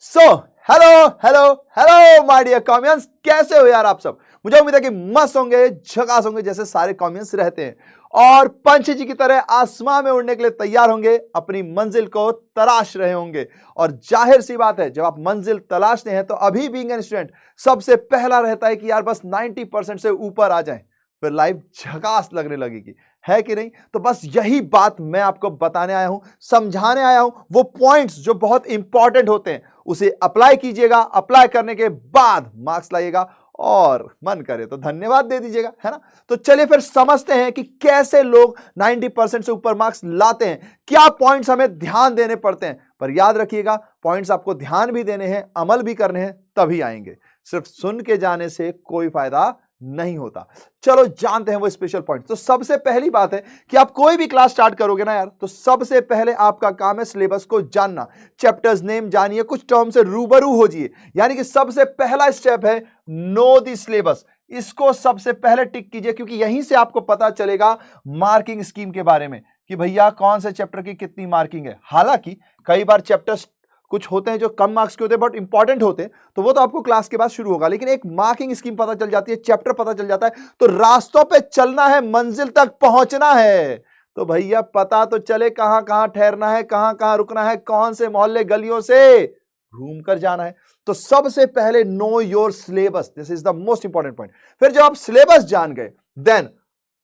So hello hello hello my dear comians, कैसे हो यार आप सब। मुझे उम्मीद है कि मस्त होंगे, झकास होंगे जैसे सारे कॉमियंस रहते हैं और पंछी जी की तरह आसमान में उड़ने के लिए तैयार होंगे, अपनी मंजिल को तलाश रहे होंगे। और जाहिर सी बात है, जब आप मंजिल तलाशते हैं तो अभी बीइंग एन स्टूडेंट सबसे पहला रहता है कि यार बस 90% से ऊपर आ जाएं, फिर लाइफ झकास लगने लगेगी, है कि नहीं। तो बस यही बात मैं आपको बताने आया हूं, समझाने आया हूं। वो पॉइंट्स जो बहुत इंपॉर्टेंट होते हैं उसे अप्लाई कीजिएगा, अप्लाई करने के बाद मार्क्स लाइएगा और मन करे तो धन्यवाद दे दीजिएगा, है ना। तो चलिए फिर समझते हैं कि कैसे लोग 90% से ऊपर मार्क्स लाते हैं, क्या पॉइंट्स हमें ध्यान देने पड़ते हैं। पर याद रखिएगा, पॉइंट्स आपको ध्यान भी देने हैं, अमल भी करने हैं, तभी आएंगे। सिर्फ सुन के जाने से कोई फायदा नहीं होता। चलो जानते हैं वो स्पेशल पॉइंट। तो सबसे पहली बात है कि आप कोई भी क्लास स्टार्ट करोगे ना यार, तो सबसे पहले आपका काम है सिलेबस को जानना, चैप्टर्स नेम जानिए, कुछ टर्म से रूबरू हो जाइए। यानी कि सबसे पहला स्टेप है नो द सिलेबस। इसको सबसे पहले टिक कीजिए, क्योंकि यहीं से आपको पता चलेगा मार्किंग स्कीम के बारे में कि भैया कौन से चैप्टर की कितनी मार्किंग है। हालांकि कई बार चैप्टर्स कुछ होते हैं जो कम मार्क्स के होते हैं बट इंपॉर्टेंट होते हैं, तो वो तो आपको क्लास के बाद शुरू होगा। लेकिन एक मार्किंग स्कीम पता चल जाती है, चैप्टर पता चल जाता है, तो रास्तों पे चलना है, मंजिल तक पहुंचना है। तो भैया पता तो चले कहां कहां ठहरना है, कहां कहां रुकना है, कौन से मोहल्ले गलियों से घूम कर जाना है। तो सबसे पहले know your syllabus, this is the most important point. फिर जब आप सिलेबस जान गए, then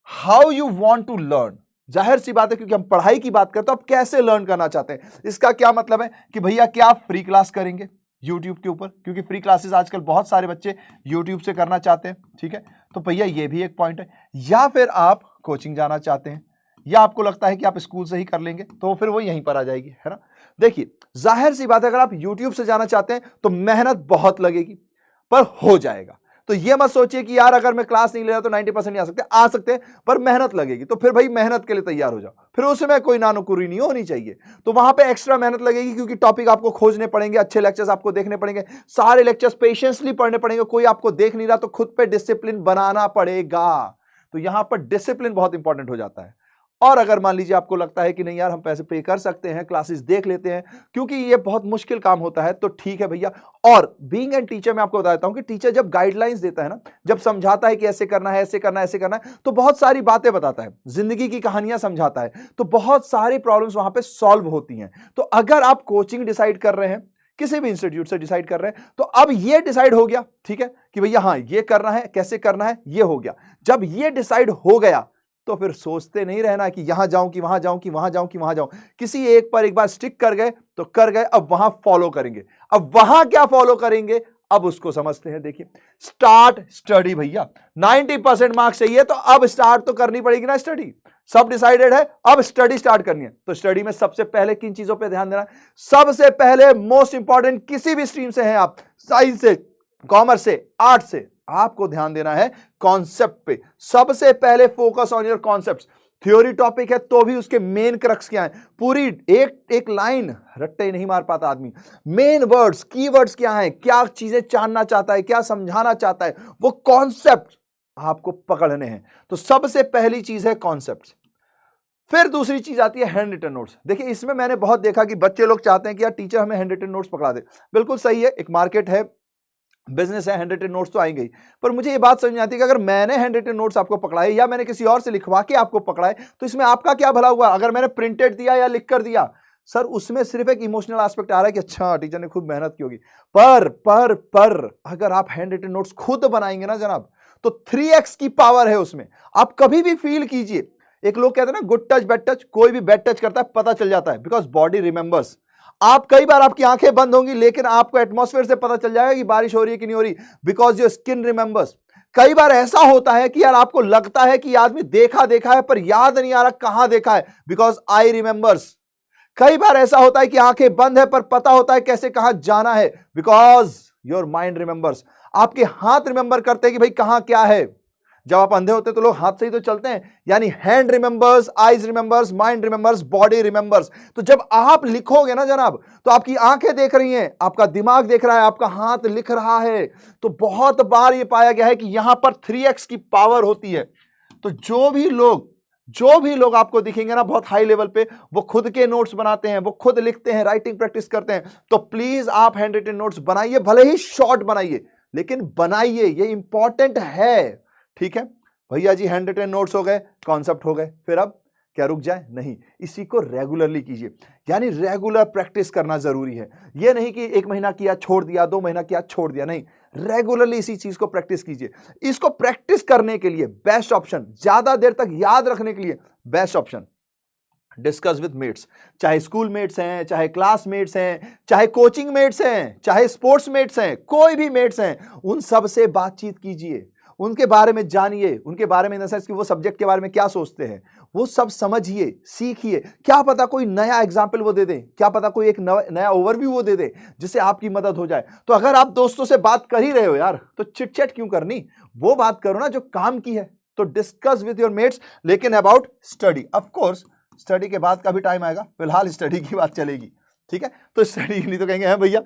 how you want to learn. जाहिर सी बात है, क्योंकि हम पढ़ाई की बात करते हैं, तो आप कैसे लर्न करना चाहते हैं। इसका क्या मतलब है कि भैया क्या आप फ्री क्लास करेंगे YouTube के ऊपर, क्योंकि फ्री क्लासेस आजकल बहुत सारे बच्चे YouTube से करना चाहते हैं, ठीक है। तो भैया ये भी एक पॉइंट है। या फिर आप कोचिंग जाना चाहते हैं, या आपको लगता है कि आप स्कूल से ही कर लेंगे, तो फिर वो यहीं पर आ जाएगी, है ना। देखिए जाहिर सी बात है, अगर आप YouTube से जाना चाहते हैं तो मेहनत बहुत लगेगी, पर हो जाएगा। तो ये मत सोचिए कि यार अगर मैं क्लास नहीं ले रहा तो 90% नहीं आ सकते, पर मेहनत लगेगी। तो फिर भाई मेहनत के लिए तैयार हो जाओ, फिर उसमें कोई नानुकुरी नहीं होनी चाहिए। तो वहां पे एक्स्ट्रा मेहनत लगेगी, क्योंकि टॉपिक आपको खोजने पड़ेंगे, अच्छे लेक्चर्स आपको देखने पड़ेंगे, सारे लेक्चर्स पेशेंसली पढ़ने पड़ेंगे। कोई आपको देख नहीं रहा तो खुद पे डिसिप्लिन बनाना पड़ेगा। तो यहां पर डिसिप्लिन बहुत इंपॉर्टेंट हो जाता है। और अगर मान लीजिए आपको लगता है कि नहीं यार हम पैसे पे कर सकते हैं, क्लासेस देख लेते हैं, क्योंकि ये बहुत मुश्किल काम होता है, तो ठीक है भैया। और बीइंग एन टीचर मैं आपको बताता हूं कि टीचर जब गाइडलाइंस देता है ना, जब समझाता है कि ऐसे करना है, ऐसे करना है, ऐसे करना है, तो बहुत सारी बातें बताता है, जिंदगी की कहानियां समझाता है, तो बहुत सारी प्रॉब्लम्स वहां पे सॉल्व होती हैं। तो अगर आप कोचिंग डिसाइड कर रहे हैं, किसी भी इंस्टीट्यूट से डिसाइड कर रहे हैं, तो अब ये डिसाइड हो गया, ठीक है, कि भैया हाँ ये करना है, कैसे करना है, ये हो गया। जब ये डिसाइड हो गया तो फिर सोचते नहीं रहना कि यहां जाऊं कि वहां जाऊं कि वहां जाऊं कि वहां जाऊं। किसी एक पर एक बार स्टिक कर गए तो कर गए, अब वहां फॉलो करेंगे। अब वहां क्या फॉलो करेंगे, अब उसको समझते हैं। देखिए स्टार्ट स्टडी। भैया 90% मार्क्स चाहिए, तो अब स्टार्ट तो करनी पड़ेगी ना स्टडी। सब डिसाइडेड है, अब स्टडी स्टार्ट करनी है। तो स्टडी में सबसे पहले किन चीजों पे ध्यान देना है। सबसे पहले मोस्ट इंपॉर्टेंट, किसी भी स्ट्रीम से हैं आप, साइंस से, कॉमर्स से, आर्ट्स से, आपको ध्यान देना है कॉन्सेप्ट पे। सबसे पहले focus on your concepts. Theory topic है तो भी उसके मेन क्रक्स क्या है, पूरी एक लाइन रट्टे नहीं मार पाता आदमी। मेन वर्ड्स, कीवर्ड्स क्या है, क्या चीजें जानना चाहता है, क्या समझाना चाहता है, वो कॉन्सेप्ट आपको पकड़ने हैं। तो सबसे पहली चीज है कॉन्सेप्ट। फिर दूसरी चीज आती है हैंड रिटन नोट्स। देखिए इसमें मैंने बहुत देखा कि बच्चे लोग चाहते हैं कि यार टीचर हमें हैंड रिटन नोट्स पकड़ा दे। बिल्कुल सही है, एक मार्केट है, बिजनेस है, हैंड रिटन नोट्स तो आएंगे ही। पर मुझे ये बात समझ नहीं आती कि अगर मैंने हैंड रिटन नोट्स आपको पकड़ाए या मैंने किसी और से लिखवा के आपको पकड़ाए, तो इसमें आपका क्या भला हुआ। अगर मैंने प्रिंटेड दिया या लिख कर दिया, सर उसमें सिर्फ एक इमोशनल एस्पेक्ट आ रहा है कि अच्छा टीचर ने खूब मेहनत की होगी। पर अगर आप हैंड रिटन नोट्स खुद बनाएंगे ना जनाब, तो 3x की पावर है उसमें। आप कभी भी फील कीजिए, एक लोग कहते हैं ना गुड टच बैड टच, कोई भी बैड टच करता है पता चल जाता है, बिकॉज बॉडी रिमेंबर्स। आप कई बार आपकी आंखें बंद होंगी लेकिन आपको एटमॉस्फेयर से पता चल जाएगा कि बारिश हो रही है कि नहीं हो रही, बिकॉज योर स्किन रिमेंबर्स। कई बार ऐसा होता है कि यार आपको लगता है कि आदमी देखा देखा है पर याद नहीं आ रहा कहां देखा है, बिकॉज आई रिमेंबर्स। कई बार ऐसा होता है कि आंखें बंद है पर पता होता है कैसे कहां जाना है, बिकॉज योर माइंड रिमेंबर्स। आपके हाथ रिमेंबर करते हैं कि भाई कहां क्या है। जब आप अंधे होते तो लोग हाथ से ही तो चलते हैं। यानी hand remembers, eyes remembers, mind remembers, body remembers. तो जब आप लिखोगे ना जनाब, तो आपकी आंखें देख रही हैं, आपका दिमाग देख रहा है, आपका हाथ लिख रहा है। तो बहुत बार यह पाया गया है कि यहां पर 3x की पावर होती है। तो जो भी लोग जो भी लोग आपको दिखेंगे ना बहुत हाई लेवल पे, वो खुद के नोट्स बनाते हैं, वो खुद लिखते हैं, राइटिंग प्रैक्टिस करते हैं। तो प्लीज आप हैंड रिटन नोट्स बनाइए, भले ही शॉर्ट बनाइए, लेकिन बनाइए, ये इंपॉर्टेंट है। ठीक है भैया जी, हैंड रिटन नोट्स हो गए, कॉन्सेप्ट हो गए, फिर अब क्या रुक जाए? नहीं, इसी को रेगुलरली कीजिए, यानी रेगुलर प्रैक्टिस करना जरूरी है। यह नहीं कि 1 महीना किया छोड़ दिया, 2 महीना किया छोड़ दिया, नहीं, रेगुलरली इसी चीज को प्रैक्टिस कीजिए। इसको प्रैक्टिस करने के लिए बेस्ट ऑप्शन, ज्यादा देर तक याद रखने के लिए best option, discuss with mates. चाहे स्कूल मेट्स हैं, चाहे क्लासमेट्स हैं, चाहे कोचिंग मेट्स हैं, चाहे स्पोर्ट्स मेट्स हैं, कोई भी मेट्स हैं, उन सब से बातचीत कीजिए, उनके बारे में जानिए, उनके बारे में इन द सेंस कि वो सब्जेक्ट के बारे में क्या सोचते हैं, वो सब समझिए, सीखिए। क्या पता कोई नया एग्जाम्पल वो दे दें, क्या पता कोई एक नया ओवरव्यू वो दे दे जिससे आपकी मदद हो जाए। तो अगर आप दोस्तों से बात कर ही रहे हो यार, तो चिट-चैट क्यों करनी, वो बात करो ना जो काम की है। तो डिस्कस विद योर मेट्स, लेकिन about study. Of course study के बाद का भी टाइम आएगा, फिलहाल स्टडी की बात चलेगी। ठीक है, तो स्टडी नहीं तो कहेंगे हैं भैया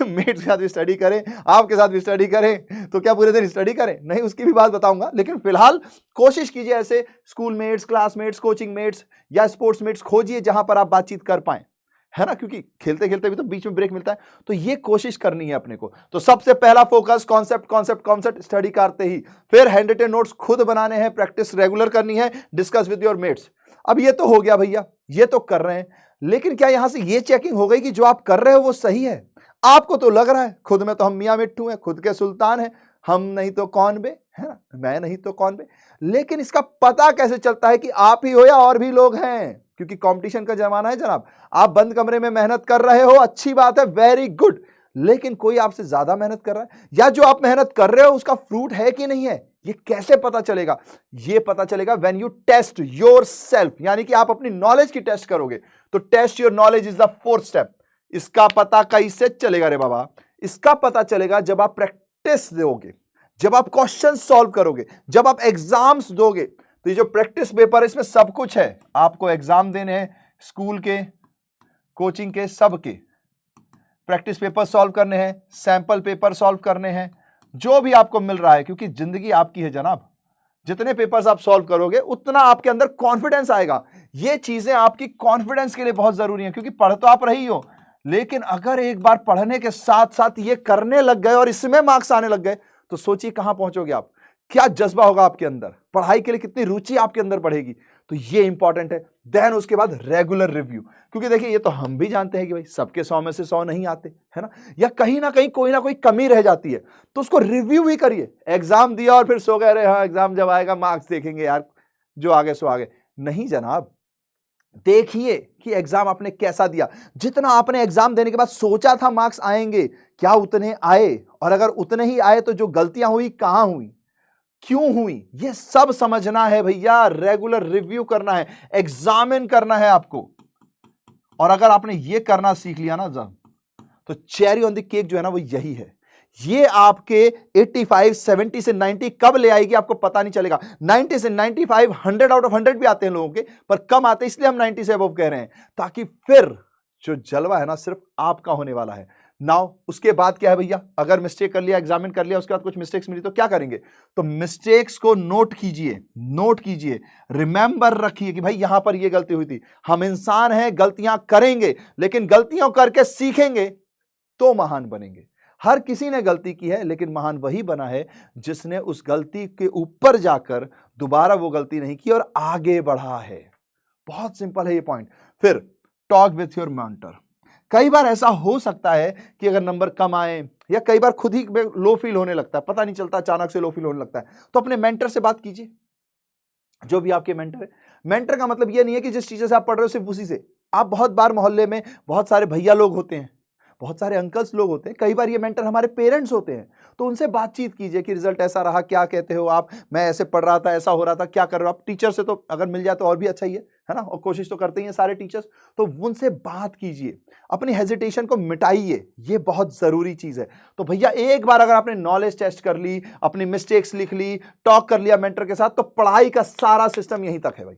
मेट के साथ भी स्टडी करें, आपके साथ भी स्टडी करें, तो क्या पूरे दिन स्टडी करें? नहीं, उसकी भी बात बताऊंगा, लेकिन फिलहाल कोशिश कीजिए ऐसे school mates, classmates, coaching mates या स्पोर्ट्स मेट्स खोजिए जहां पर आप बातचीत कर पाए, है ना, क्योंकि खेलते खेलते भी तो बीच में ब्रेक मिलता है, तो ये कोशिश करनी है अपने को। तो सबसे पहला focus concept, concept, concept, study करते ही, फिर हैंड रिटन नोट्स खुद बनाने हैं, प्रैक्टिस रेगुलर करनी है, डिस्कस विद योर मेट्स। अब ये तो हो गया भैया, ये तो कर रहे हैं, लेकिन क्या यहां से ये चेकिंग हो गई कि जो आप कर रहे हो वो सही है? आपको तो लग रहा है खुद में तो हम मियां मिट्टू हैं, खुद के सुल्तान हैं, हम नहीं तो कौन बे, है ना, मैं नहीं तो कौन बे। लेकिन इसका पता कैसे चलता है कि आप ही हो या और भी लोग हैं? क्योंकि कंपटीशन का जमाना है जनाब। आप बंद कमरे में मेहनत कर रहे हो, अच्छी बात है, वेरी गुड, लेकिन कोई आपसे ज्यादा मेहनत कर रहा है, या जो आप मेहनत कर रहे हो उसका फ्रूट है कि नहीं है, ये कैसे पता चलेगा? ये पता चलेगा when you test yourself, यानी कि आप अपनी नॉलेज की टेस्ट करोगे। तो test your knowledge is the 4th step. इसका पता कैसे चलेगा रे बाबा? इसका पता चलेगा जब आप प्रैक्टिस दोगे, जब आप क्वेश्चन सॉल्व करोगे, जब आप एग्जाम्स दोगे। तो ये जो प्रैक्टिस पेपर है इसमें सब कुछ है, आपको एग्जाम देने हैं, स्कूल के, कोचिंग के, सब के प्रैक्टिस पेपर सॉल्व करने हैं, सैंपल पेपर सॉल्व करने हैं, जो भी आपको मिल रहा है, क्योंकि जिंदगी आपकी है जनाब। जितने पेपर्स आप सॉल्व करोगे उतना आपके अंदर कॉन्फिडेंस आएगा। ये चीजें आपकी कॉन्फिडेंस के लिए बहुत जरूरी हैं, क्योंकि पढ़ तो आप रही हो, लेकिन अगर एक बार पढ़ने के साथ साथ ये करने लग गए और इसमें मार्क्स आने लग गए, तो सोचिए कहां पहुंचोगे आप, क्या जज्बा होगा आपके अंदर, पढ़ाई के लिए कितनी रुचि आपके अंदर बढ़ेगी। तो ये इंपॉर्टेंट है। देन उसके बाद रेगुलर रिव्यू, क्योंकि देखिए ये तो हम भी जानते हैं कि भाई सबके 100 में से 100 नहीं आते, है ना, या कहीं ना कहीं कोई ना कोई कमी रह जाती है, तो उसको रिव्यू भी करिए। एग्जाम दिया और फिर सो गए, अरे हाँ एग्जाम जब आएगा मार्क्स देखेंगे यार, जो आगे सो आगे। नहीं जनाब, देखिए कि एग्जाम आपने कैसा दिया, जितना आपने एग्जाम देने के बाद सोचा था मार्क्स आएंगे, क्या उतने आए, और अगर उतने ही आए तो जो गलतियां हुई कहां हुई, क्यों हुई, ये सब समझना है भैया। रेगुलर रिव्यू करना है, एग्जामिन करना है आपको। और अगर आपने ये करना सीख लिया ना जब, तो चेरी ऑन द केक जो है ना वो यही है। ये आपके 85, 70 से 90 कब ले आएगी आपको पता नहीं चलेगा। 90 से 95, 100 आउट ऑफ 100 भी आते हैं लोगों के, पर कम आते हैं, इसलिए हम 90 से अबव कह रहे हैं, ताकि फिर जो जलवा है ना सिर्फ आपका होने वाला है। नाउ उसके बाद क्या है भैया, अगर मिस्टेक कर लिया, एग्जामिन कर लिया, उसके बाद कुछ मिस्टेक्स मिली तो क्या करेंगे? तो मिस्टेक्स को नोट कीजिए, नोट कीजिए, रिमेंबर रखिए कि भाई यहां पर ये गलती हुई थी। हम इंसान हैं, गलतियां करेंगे, लेकिन गलतियों करके सीखेंगे तो महान बनेंगे। हर किसी ने गलती की है, लेकिन महान वही बना है जिसने उस गलती के ऊपर जाकर दोबारा वो गलती नहीं की और आगे बढ़ा है। बहुत सिंपल है ये पॉइंट। फिर टॉक विथ योर मेंटर। कई बार ऐसा हो सकता है कि अगर नंबर कम आए, या कई बार खुद ही लो फील होने लगता है, पता नहीं चलता, अचानक से लो फील होने लगता है, तो अपने मेंटर से बात कीजिए, जो भी आपके मेंटर है। मेंटर का मतलब ये नहीं है कि जिस टीचर से आप पढ़ रहे हो सिर्फ उसी से। आप बहुत बार मोहल्ले में बहुत सारे भैया लोग होते हैं, बहुत सारे अंकल्स लोग होते हैं, कई बार ये मेंटर हमारे पेरेंट्स होते हैं, तो उनसे बातचीत कीजिए कि रिजल्ट ऐसा रहा, क्या कहते हो आप, मैं ऐसे पढ़ रहा था, ऐसा हो रहा था, क्या कर रहे हो आप। टीचर से तो अगर मिल जाए तो और भी अच्छा ही है ना, और कोशिश तो करते ही हैं सारे टीचर्स, तो उनसे बात कीजिए, अपनी हेजिटेशन को मिटाइए, ये बहुत जरूरी चीज है। तो भैया एक बार अगर आपने नॉलेज टेस्ट कर ली, अपनी मिस्टेक्स लिख ली, टॉक कर लिया मेंटर के साथ, तो पढ़ाई का सारा सिस्टम यहीं तक है भाई,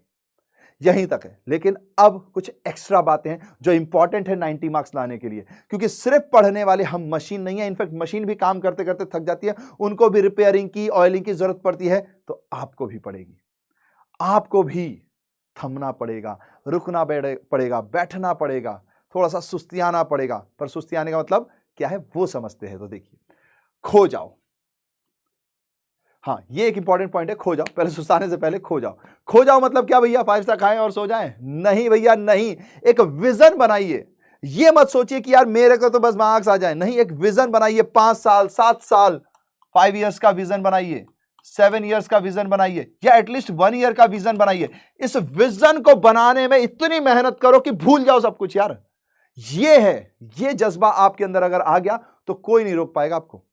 यहीं तक है। लेकिन अब कुछ एक्स्ट्रा बातें हैं जो इंपॉर्टेंट है 90 मार्क्स लाने के लिए, क्योंकि सिर्फ पढ़ने वाले हम मशीन नहीं है। इनफैक्ट मशीन भी काम करते करते थक जाती है, उनको भी रिपेयरिंग की, ऑयलिंग की जरूरत पड़ती है, तो आपको भी पड़ेगी, आपको भी थमना पड़ेगा, रुकना पड़ेगा, बैठना पड़ेगा, थोड़ा सा सुस्तियाना पड़ेगा। पर सुस्तियाने का मतलब क्या है वो समझते हैं। तो देखिए, खो जाओ। हाँ, ये एक इंपॉर्टेंट पॉइंट है, खो जाओ। पहले सुस्ताने से पहले खो जाओ। खो जाओ मतलब क्या भैया, 5 स्टार खाएं और सो जाएं? नहीं भैया नहीं, एक विजन बनाइए। ये मत सोचिए कि यार मेरे को तो बस मार्क्स आ जाए, नहीं, एक विजन बनाइए। 5 साल, 7 साल, 5 इयर्स का विजन बनाइए, 7 इयर्स का विजन बनाइए, या एटलीस्ट 1 ईयर का विजन बनाइए। इस विजन को बनाने में इतनी मेहनत करो कि भूल जाओ सब कुछ यार। ये है, ये जज्बा आपके अंदर अगर आ गया तो कोई नहीं रोक पाएगा आपको।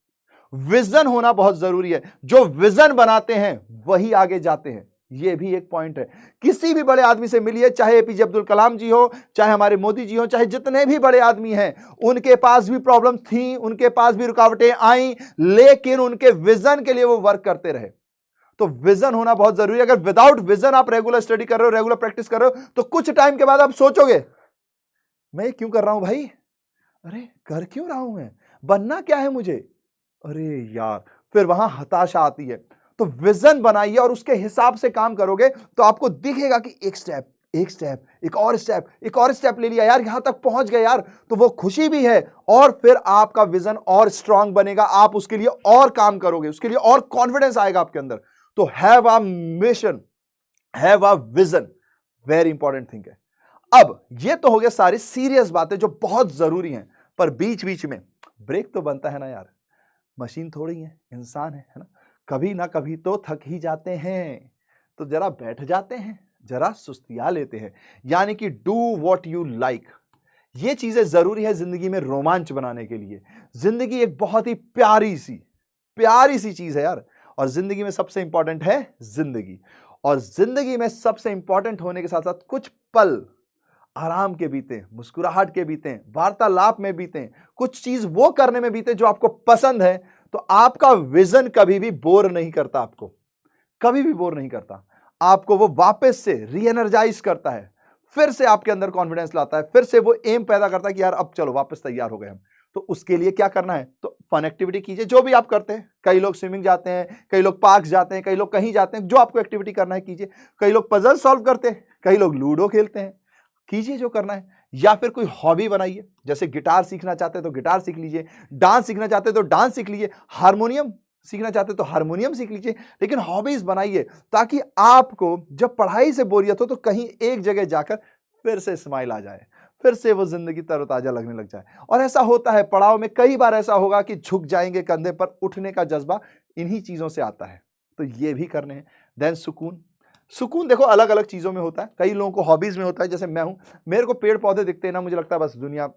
विजन होना बहुत जरूरी है। जो विजन बनाते हैं वही आगे जाते हैं। यह भी एक पॉइंट है। किसी भी बड़े आदमी से मिलिए, चाहे एपीजे अब्दुल कलाम जी हो, चाहे हमारे मोदी जी हो, चाहे जितने भी बड़े आदमी हैं, उनके पास भी प्रॉब्लम थी, उनके पास भी रुकावटें आई, लेकिन उनके विजन के लिए वो वर्क करते रहे। तो विजन होना बहुत जरूरी है। अगर विदाउट विजन आप रेगुलर स्टडी कर रहे हो, रेगुलर प्रैक्टिस कर रहे हो, तो कुछ टाइम के बाद आप सोचोगे मैं क्यों कर रहा हूं भाई, अरे कर क्यों रहा हूं, मैं बनना क्या है मुझे, अरे यार, फिर वहां हताशा आती है। तो विजन बनाइए और उसके हिसाब से काम करोगे तो आपको दिखेगा कि एक स्टेप, एक स्टेप, एक और स्टेप, एक और स्टेप ले लिया यार, यहां तक पहुंच गए यार, तो वो खुशी भी है। और फिर आपका विजन और स्ट्रांग बनेगा, आप उसके लिए और काम करोगे, उसके लिए और कॉन्फिडेंस आएगा आपके अंदर। तो have a mission, have a vision, very important thing है। अब ये तो हो गया सारी सीरियस बातें जो बहुत जरूरी हैं, पर बीच बीच में ब्रेक तो बनता है ना यार। मशीन थोड़ी है, इंसान है ना, कभी ना कभी तो थक ही जाते हैं, तो जरा बैठ जाते हैं, जरा सुस्तिया लेते हैं। यानी कि डू व्हाट यू लाइक। ये चीजें जरूरी है जिंदगी में रोमांच बनाने के लिए। जिंदगी एक बहुत ही प्यारी सी चीज है यार। और जिंदगी में सबसे इंपॉर्टेंट है जिंदगी। और जिंदगी में सबसे इंपॉर्टेंट होने के साथ साथ कुछ पल आराम के बीते, मुस्कुराहट के बीते, वार्तालाप में बीते, कुछ चीज वो करने में बीते जो आपको पसंद है। तो आपका विजन कभी भी बोर नहीं करता, आपको कभी भी बोर नहीं करता। आपको वो वापस से रीएनर्जाइज करता है, फिर से आपके अंदर कॉन्फिडेंस लाता है, फिर से वो एम पैदा करता है कि यार अब चलो वापस तैयार हो गए हम। तो उसके लिए क्या करना है, तो फन एक्टिविटी कीजिए, जो भी आप करते हैं। कई लोग स्विमिंग जाते हैं, कई लोग पार्क जाते हैं, कई लोग कहीं जाते हैं, जो आपको एक्टिविटी करना है कीजिए। कई लोग पजल सॉल्व करते हैं, कई लोग लूडो खेलते हैं, कीजिए जो करना है। या फिर कोई हॉबी बनाइए, जैसे गिटार सीखना चाहते हैं तो गिटार सीख लीजिए, डांस सीखना चाहते हैं तो डांस सीख लीजिए, हारमोनियम सीखना चाहते हैं तो हारमोनियम सीख लीजिए। लेकिन हॉबीज बनाइए ताकि आपको जब पढ़ाई से बोरियत हो तो कहीं एक जगह जाकर फिर से स्माइल आ जाए, फिर से वो जिंदगी तरोताजा लगने लग जाए। और ऐसा होता है पड़ाव में, कई बार ऐसा होगा कि झुक जाएंगे कंधे पर, उठने का जज्बा इन्हीं चीजों से आता है। तो ये भी करने हैं। देन सुकून। सुकून देखो अलग अलग चीजों में होता है। कई लोगों को हॉबीज में होता है, जैसे मैं हूं, मेरे को पेड़ पौधे दिखते हैं ना, मुझे लगता है बस दुनिया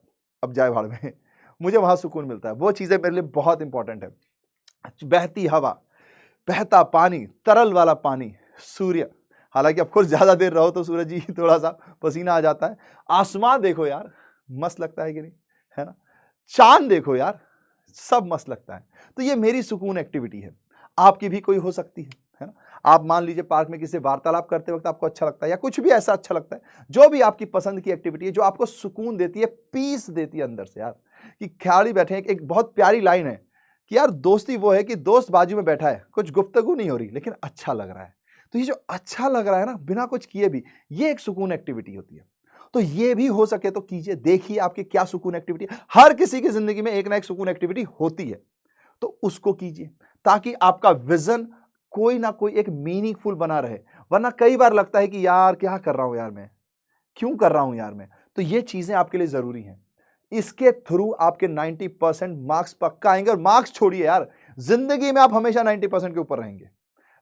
अब जाए भाड़ में, मुझे वहां सुकून मिलता है। वो चीजें मेरे लिए बहुत इंपॉर्टेंट है। बहती हवा, बहता पानी, तरल वाला पानी, सूर्य, हालांकि ऑफ कोर्स ज्यादा देर रहो तो सूरज जी थोड़ा सा पसीना आ जाता है। आसमान देखो यार, मस्त लगता है कि नहीं, है ना। चांद देखो यार, सब मस्त लगता है। तो ये मेरी सुकून एक्टिविटी है, आपकी भी कोई हो सकती है ना। आप मान लीजिए पार्क में किसी से वार्तालाप करते वक्त आपको अच्छा लगता है, या कुछ भी ऐसा अच्छा लगता है, जो भी आपकी पसंद की एक्टिविटी है, जो आपको सुकून देती है, पीस देती है अंदर से यार। कि ख्याल ही बैठे हैं, एक बहुत प्यारी लाइन है कि यार दोस्ती वो है कि दोस्त बाजू में बैठा है, कुछ गुफ्तगू नहीं हो रही लेकिन अच्छा लग रहा है। तो ये जो अच्छा लग रहा है ना, बिना कुछ किए भी, ये एक सुकून एक्टिविटी होती है। तो ये भी हो सके तो कीजिए, देखिए आपकी क्या सुकून एक्टिविटी है। हर किसी की जिंदगी में एक ना एक सुकून एक्टिविटी होती है, तो उसको कीजिए ताकि आपका विजन कोई ना कोई एक मीनिंगफुल बना रहे। वरना कई बार लगता है कि यार क्या कर रहा हूं यार मैं, क्यों कर रहा हूं यार मैं। तो ये चीजें आपके लिए जरूरी हैं। इसके थ्रू आपके 90% मार्क्स पक्का आएंगे। और मार्क्स छोड़िए यार, जिंदगी में आप हमेशा 90% के ऊपर रहेंगे।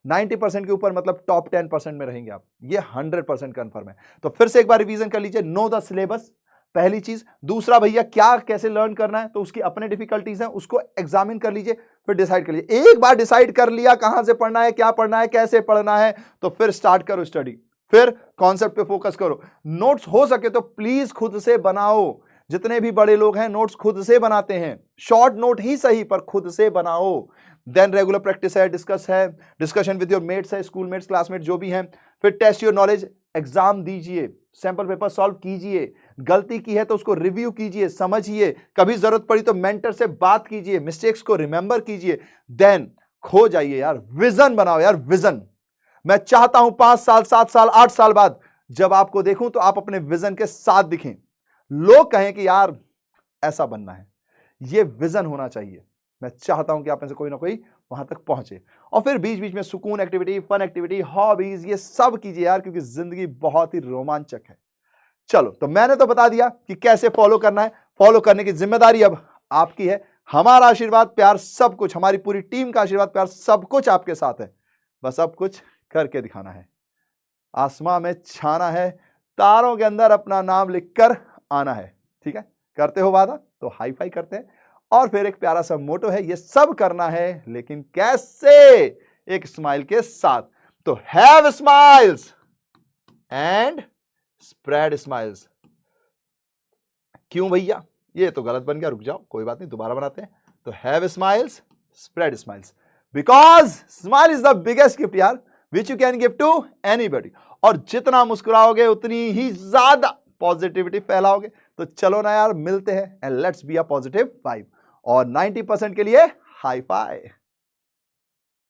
90% के ऊपर मतलब टॉप 10% में रहेंगे आप, ये 100% कंफर्म है। तो फिर से एक बार रिवीजन कर लीजिए। नो द सिलेबस, पहली चीज। दूसरा भैया क्या कैसे लर्न करना है, तो उसकी अपने डिफिकल्टीज हैं, उसको एग्जामिन कर लीजिए, फिर डिसाइड कर लीजिए। एक बार डिसाइड कर लिया कहां से पढ़ना है, क्या पढ़ना है, कैसे पढ़ना है, तो फिर स्टार्ट करो स्टडी, फिर कॉन्सेप्ट पे फोकस करो। नोट्स हो सके तो प्लीज खुद से बनाओ। जितने भी बड़े लोग हैं नोट्स खुद से बनाते हैं, शॉर्ट नोट ही सही पर खुद से बनाओ। देन रेगुलर प्रैक्टिस है, डिस्कशन विद योर मेट्स है, स्कूल मेट्स, क्लासमेट जो भी हैं। फिर टेस्ट योर नॉलेज, एग्जाम दीजिए, सैंपल पेपर सॉल्व कीजिए, गलती की है तो उसको रिव्यू कीजिए, समझिए, कभी जरूरत पड़ी तो मेंटर से बात कीजिए, मिस्टेक्स को रिमेंबर कीजिए। देन खो जाइए यार, विजन बनाओ यार, विजन। मैं चाहता हूं 5 साल, 7 साल, 8 साल बाद जब आपको देखूं तो आप अपने विजन के साथ दिखें, लोग कहें कि यार ऐसा बनना है, ये विजन होना चाहिए। मैं चाहता हूं कि आप में से कोई ना कोई वहां तक पहुंचे। और फिर बीच बीच में सुकून एक्टिविटी, फन एक्टिविटी, हॉबीज, ये सब कीजिए यार, क्योंकि जिंदगी बहुत ही रोमांचक है। चलो, तो मैंने तो बता दिया कि कैसे फॉलो करना है। फॉलो करने की जिम्मेदारी अब आपकी है। हमारा आशीर्वाद, प्यार, सब कुछ, हमारी पूरी टीम का आशीर्वाद, प्यार, सब कुछ आपके साथ है। बस अब कुछ करके दिखाना है, आसमां में छाना है, तारों के अंदर अपना नाम लिखकर आना है। ठीक है, करते हो वादा? तो हाई फाई करते हैं। और फिर एक प्यारा सा मोटो है, ये सब करना है, लेकिन कैसे? एक स्माइल के साथ। तो have smiles and spread smiles. क्यों भैया, ये तो गलत बन गया, रुक जाओ, कोई बात नहीं, दोबारा बनाते हैं। तो have smiles, spread smiles, because smile is the biggest gift यार, which you can give to anybody. और जितना मुस्कुराओगे उतनी ही ज्यादा पॉजिटिविटी फैलाओगे। तो चलो ना यार, मिलते हैं and let's be a positive vibe. और 90% के लिए हाई फाई।